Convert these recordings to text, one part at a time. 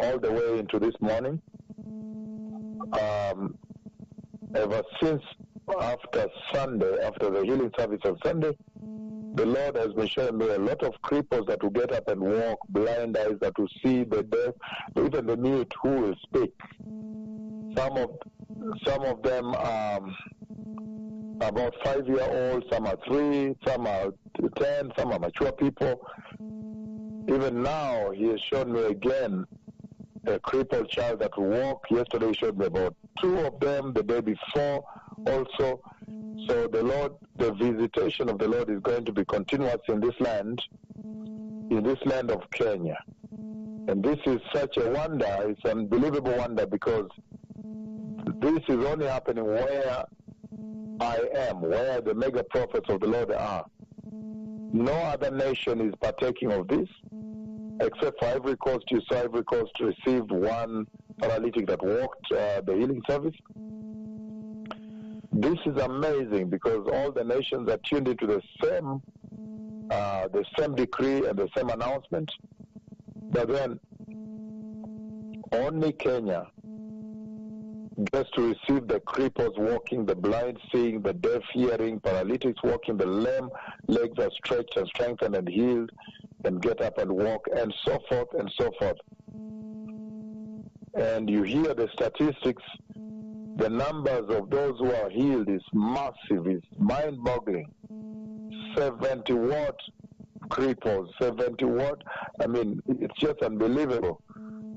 all the way into this morning. Ever since after Sunday, after the healing service on Sunday, the Lord has been showing me a lot of cripples that will get up and walk, blind eyes that will see, the deaf, even the mute who will speak. Some of them about 5-year-olds, some are 3, some are 10, some are mature people. Even now, he has shown me again a crippled child that will walk. Yesterday he showed me about 2 of them, the day before also. So the visitation of the Lord is going to be continuous in this land of Kenya. And this is such a wonder, it's an unbelievable wonder, because this is only happening where I am, where the mega prophets of the Lord are. No other nation is partaking of this, except for Ivory Coast. You saw Ivory Coast received one paralytic that walked the healing service. This is amazing because all the nations are tuned into the same decree and the same announcement. But then only Kenya gets to receive the cripples walking, the blind seeing, the deaf hearing, paralytics walking, the lame legs are stretched and strengthened and healed and get up and walk, and so forth and so forth. And you hear the statistics, the numbers of those who are healed is massive, it's mind-boggling. 70 what cripples, 70 what? I mean, it's just unbelievable.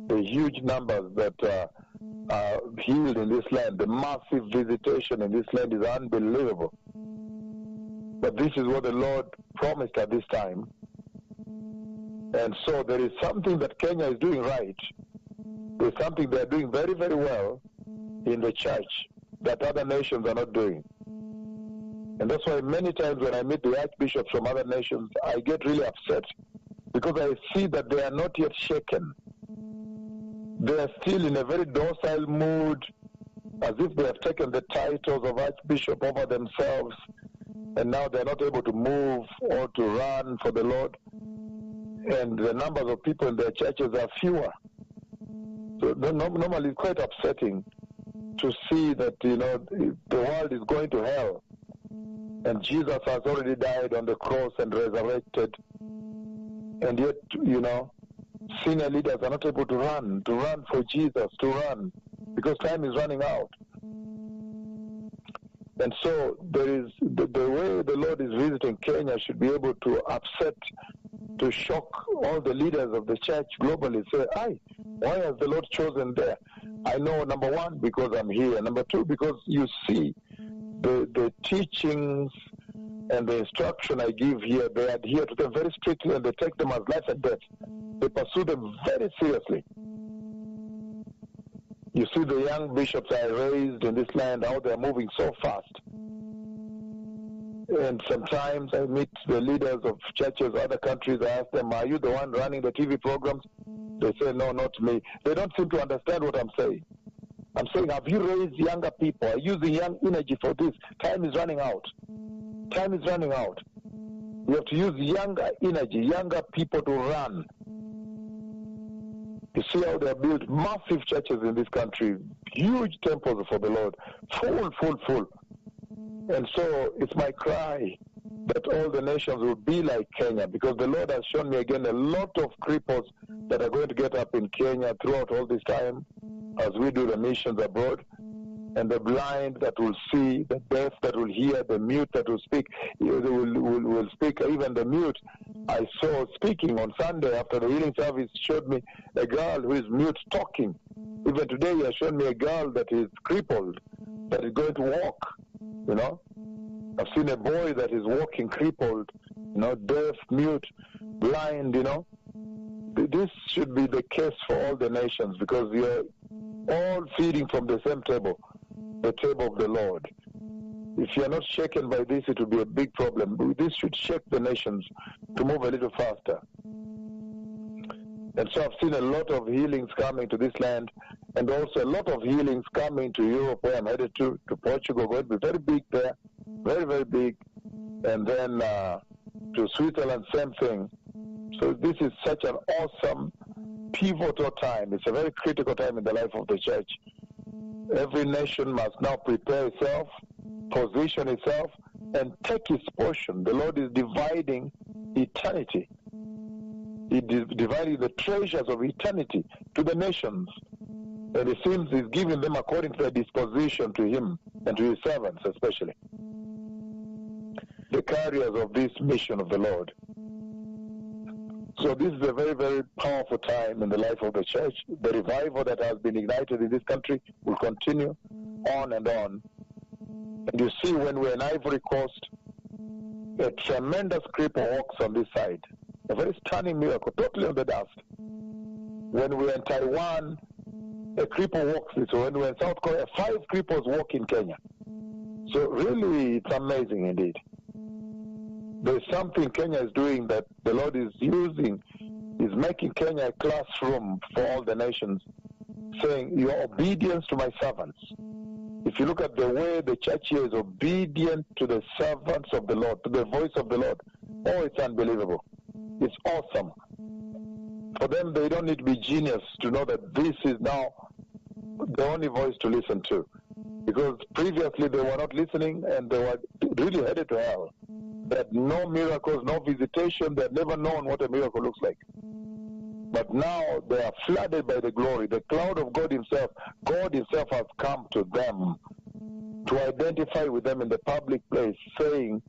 The huge numbers that are healed in this land, the massive visitation in this land is unbelievable. But this is what the Lord promised at this time. And so there is something that Kenya is doing right. There's something they're doing very, very well in the church that other nations are not doing. And that's why many times when I meet the archbishops from other nations, I get really upset because I see that they are not yet shaken. They are still in a very docile mood, as if they have taken the titles of archbishop over themselves, and now they're not able to move or to run for the Lord. And the numbers of people in their churches are fewer. So normally it's quite upsetting to see that, the world is going to hell. And Jesus has already died on the cross and resurrected. And yet, senior leaders are not able to run for Jesus, because time is running out. And so there is the way the Lord is visiting Kenya should be able to upset, to shock all the leaders of the church globally. Say, why has the Lord chosen there? I know, number one, because I'm here. Number two, because you see the teachings and the instruction I give here, they adhere to them very strictly and they take them as life and death. They pursue them very seriously. You see the young bishops I raised in this land, how they're moving so fast. And sometimes I meet the leaders of churches, other countries, I ask them, are you the one running the TV programs? They say, no, not me. They don't seem to understand what I'm saying. I'm saying, have you raised younger people? Are you using young energy for this? Time is running out. Time is running out. You have to use younger energy, younger people to run. You see how they have built massive churches in this country, huge temples for the Lord, full. And so it's my cry that all the nations will be like Kenya, because the Lord has shown me again a lot of cripples that are going to get up in Kenya throughout all this time as we do the missions abroad. And the blind that will see, the deaf that will hear, the mute that will speak, will speak. Even the mute I saw speaking on Sunday after the healing service showed me a girl who is mute talking. Even today he has shown me a girl that is crippled, that is going to walk, I've seen a boy that is walking crippled, deaf, mute, blind, This should be the case for all the nations, because we are all feeding from the same table, the table of the Lord. If you are not shaken by this, it will be a big problem. This should shake the nations to move a little faster. And so I've seen a lot of healings coming to this land, and also a lot of healings coming to Europe, where I'm headed to Portugal, going to be very big there, very, very big. And then to Switzerland, same thing. So this is such an awesome pivotal time. It's a very critical time in the life of the church. Every nation must now prepare itself, position itself, and take its portion. The Lord is dividing eternity. He divided the treasures of eternity to the nations. And it seems He's giving them according to the disposition to Him and to His servants especially, the carriers of this mission of the Lord. So this is a very, very powerful time in the life of the church. The revival that has been ignited in this country will continue on and on. And you see, when we're in Ivory Coast, a tremendous cripple walks on this side. A very stunning miracle, totally on the dust. When we're in Taiwan, a cripple walks this way. When we're in South Korea, 5 cripples walk in Kenya. So really, it's amazing indeed. There's something Kenya is doing that the Lord is using, is making Kenya a classroom for all the nations, saying, your obedience to my servants. If you look at the way the church here is obedient to the servants of the Lord, to the voice of the Lord, oh, it's unbelievable. It's awesome. For them, they don't need to be genius to know that this is now the only voice to listen to. Because previously they were not listening and they were really headed to hell. They had no miracles, no visitation. They had never known what a miracle looks like. But now they are flooded by the glory. The cloud of God Himself has come to them to identify with them in the public place, saying,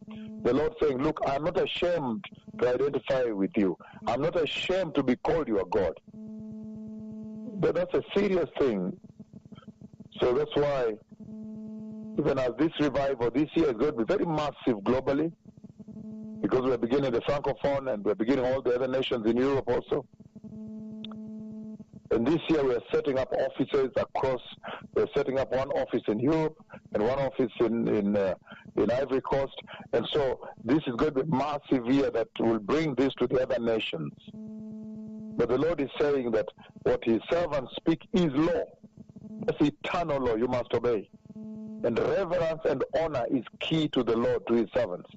the Lord saying, look, I'm not ashamed to identify with you. I'm not ashamed to be called your God. But that's a serious thing. So that's why, even as this revival this year is going to be very massive globally, because we're beginning the Francophone and we're beginning all the other nations in Europe also. And this year we are setting up offices across. We're setting up one office in Europe and one office in Ivory Coast. And so this is going to be a massive year that will bring this to the other nations. But the Lord is saying that what His servants speak is law. That's eternal law you must obey. And reverence and honor is key to the Lord, to His servants.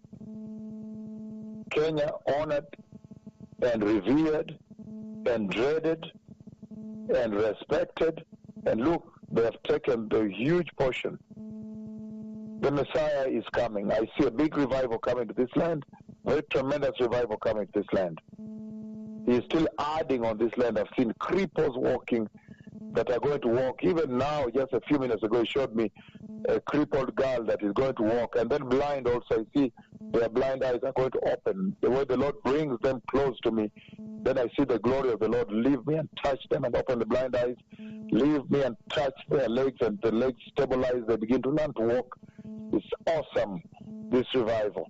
Kenya honored and revered and dreaded and respected, and look, they have taken the huge portion. The Messiah is coming. I see a big revival coming to this land, very tremendous revival coming to this land. He is still adding on this land. I've seen cripples walking that are going to walk. Even now, just a few minutes ago, he showed me a crippled girl that is going to walk, and then blind also. I see their blind eyes are going to open. The way the Lord brings them close to me, then I see the glory of the Lord leave me and touch them and open the blind eyes, leave me and touch their legs, and the legs stabilize. They begin to learn to walk. It's awesome, this revival.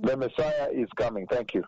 The Messiah is coming. Thank you.